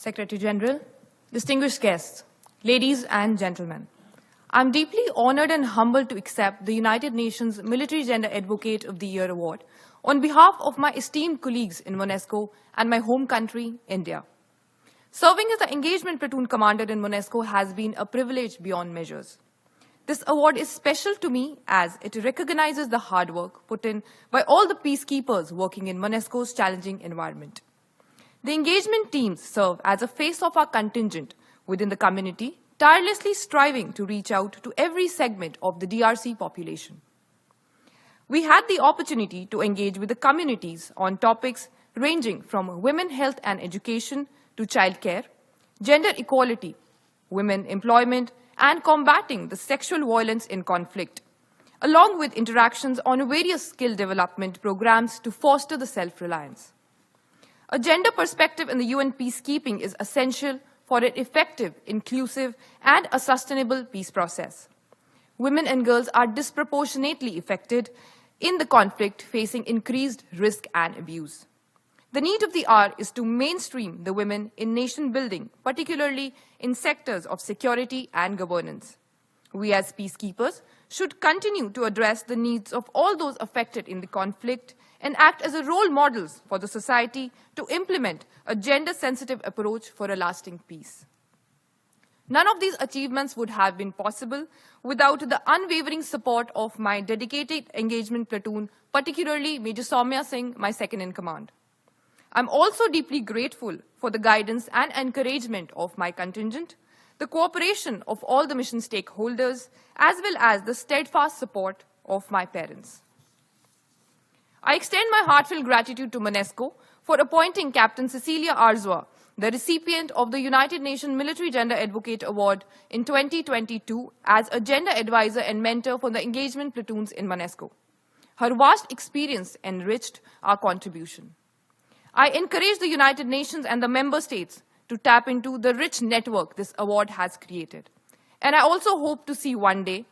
Secretary General, distinguished guests, ladies and gentlemen, I'm deeply honored and humbled to accept the United Nations Military Gender Advocate of the Year Award on behalf of my esteemed colleagues in MONUSCO and my home country, India. Serving as the engagement platoon commander in MONUSCO has been a privilege beyond measures. This award is special to me as it recognizes the hard work put in by all the peacekeepers working in MONUSCO's challenging environment. The engagement teams serve as a face of our contingent within the community, tirelessly striving to reach out to every segment of the DRC population. We had the opportunity to engage with the communities on topics ranging from women health and education to childcare, gender equality, women employment, and combating the sexual violence in conflict, along with interactions on various skill development programs to foster the self-reliance. A gender perspective in the UN peacekeeping is essential for an effective, inclusive, and a sustainable peace process. Women and girls are disproportionately affected in the conflict, facing increased risk and abuse. The need of the hour is to mainstream the women in nation building, particularly in sectors of security and governance. We as peacekeepers should continue to address the needs of all those affected in the conflict and act as a role models for the society to implement a gender-sensitive approach for a lasting peace. None of these achievements would have been possible without the unwavering support of my dedicated engagement platoon, particularly Major Soumya Singh, my second-in-command. I'm also deeply grateful for the guidance and encouragement of my contingent, the cooperation of all the mission stakeholders, as well as the steadfast support of my parents. I extend my heartfelt gratitude to MONUSCO for appointing Captain Cecilia Arzua, the recipient of the United Nations Military Gender Advocate Award in 2022, as a gender advisor and mentor for the engagement platoons in MONUSCO. Her vast experience enriched our contribution. I encourage the United Nations and the member states to tap into the rich network this award has created. And I also hope to see one day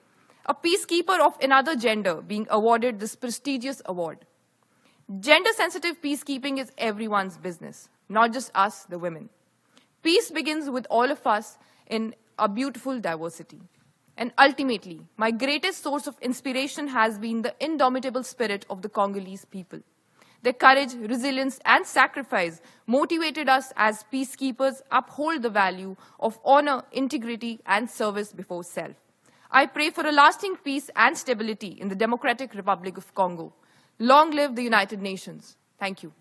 a peacekeeper of another gender being awarded this prestigious award. Gender-sensitive peacekeeping is everyone's business, not just us, the women. Peace begins with all of us in a beautiful diversity. And ultimately, my greatest source of inspiration has been the indomitable spirit of the Congolese people. Their courage, resilience, and sacrifice motivated us as peacekeepers uphold the value of honor, integrity, and service before self. I pray for a lasting peace and stability in the Democratic Republic of Congo. Long live the United Nations. Thank you.